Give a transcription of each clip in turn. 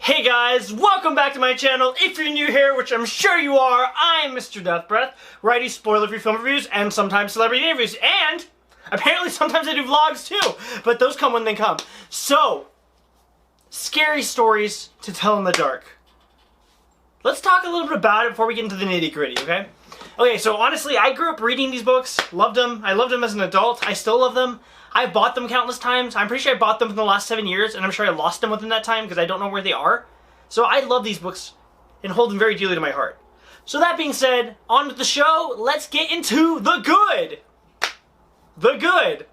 Hey guys, welcome back to my channel. If you're new here, which I'm sure you are, I'm Mr. Death Breath, where I do spoiler-free film reviews and sometimes celebrity interviews, and apparently sometimes I do vlogs too, but those come when they come. So, scary stories to tell in the dark. Let's talk a little bit about it before we get into the nitty-gritty, okay? Okay, so honestly, I grew up reading these books, loved them. I loved them as an adult. I still love them. I bought them countless times. I'm pretty sure I bought them in the last 7 years, and I'm sure I lost them within that time because I don't know where they are. So I love these books and hold them very dearly to my heart. So that being said, on with the show. Let's get into the good. The good.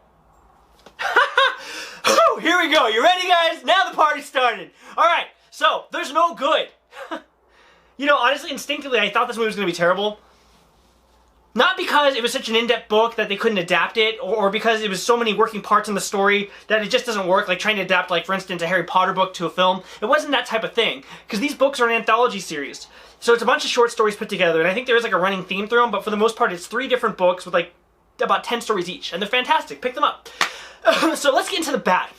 Whew, here we go. You ready, guys? Now the party started. All right, so there's no good. You know, honestly, instinctively, I thought this movie was going to be terrible. Not because it was such an in-depth book that they couldn't adapt it, or because it was so many working parts in the story that it just doesn't work, like trying to adapt, like, for instance, a Harry Potter book to a film. It wasn't that type of thing, because these books are an anthology series. So it's a bunch of short stories put together, and I think there is, like, a running theme through them, but for the most part, it's 3 different books with, like, about 10 stories each, and they're fantastic. Pick them up. So let's get into the bad.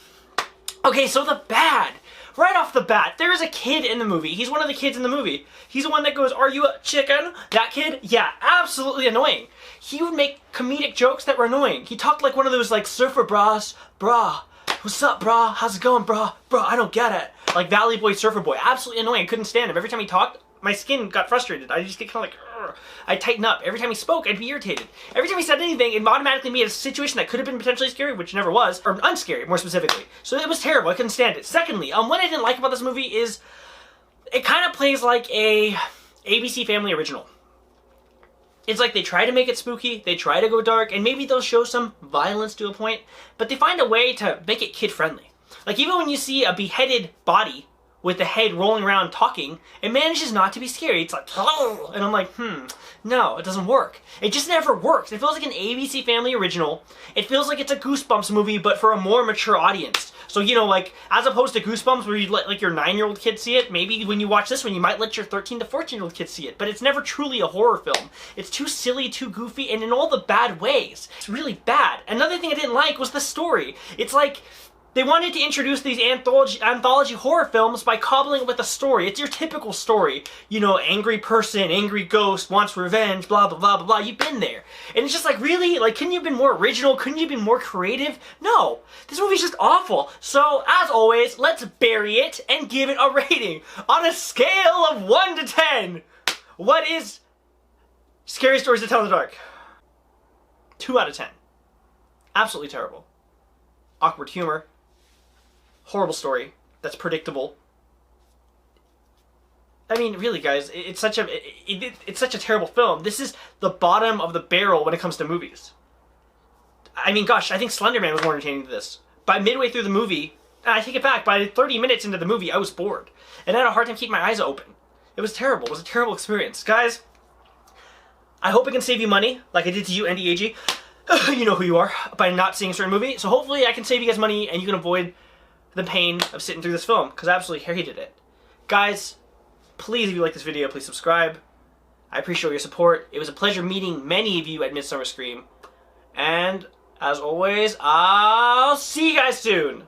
Okay, so the bad. Right off the bat, there is a kid in the movie. He's one of the kids in the movie. He's the one that goes, "Are you a chicken?" That kid? Yeah, absolutely annoying. He would make comedic jokes that were annoying. He talked like one of those, like, surfer bras. "Brah, what's up, brah? How's it going, brah? Brah, I don't get it." Like Valley Boy, Surfer Boy. Absolutely annoying. I couldn't stand him. Every time he talked, my skin got frustrated. I just get kind of like, "Ugh." I'd tighten up. Every time he spoke, I'd be irritated. Every time he said anything, it automatically made a situation that could have been potentially scary, which never was, or unscary, more specifically. So it was terrible. I couldn't stand it. Secondly, what I didn't like about this movie is it kind of plays like a ABC Family original. It's like they try to make it spooky, they try to go dark, and maybe they'll show some violence to a point, but they find a way to make it kid-friendly. Like, even when you see a beheaded body with the head rolling around talking, it manages not to be scary. It's like, "Oh," and I'm like, no, it doesn't work. It just never works. It feels like an ABC Family original. It feels like it's a Goosebumps movie, but for a more mature audience. So, you know, like, as opposed to Goosebumps, where you let, like, your 9-year-old kid see it, maybe when you watch this one, you might let your 13 to 14-year-old kid see it, but it's never truly a horror film. It's too silly, too goofy, and in all the bad ways. It's really bad. Another thing I didn't like was the story. It's like they wanted to introduce these anthology horror films by cobbling it with a story. It's your typical story. You know, angry person, angry ghost, wants revenge, blah, blah, blah, blah, blah. You've been there. And it's just like, really? Like, couldn't you have been more original? Couldn't you have been more creative? No. This movie's just awful. So, as always, let's bury it and give it a rating. On a scale of 1 to 10, what is Scary Stories to Tell in the Dark? 2 out of 10. Absolutely terrible. Awkward humor. Horrible story that's predictable. I mean, really, guys, it's such a terrible film. This is the bottom of the barrel when it comes to movies. I mean, gosh, I think Slender Man was more entertaining than this. By midway through the movie, I take it back, by 30 minutes into the movie, I was bored. And I had a hard time keeping my eyes open. It was terrible. It was a terrible experience. Guys, I hope it can save you money, like I did to you, Andy Agee. You know who you are, by not seeing a certain movie. So hopefully I can save you guys money and you can avoid the pain of sitting through this film, because I absolutely hated it. Guys, please, if you like this video, please subscribe. I appreciate your support. It was a pleasure meeting many of you at Midsummer Scream. And, as always, I'll see you guys soon!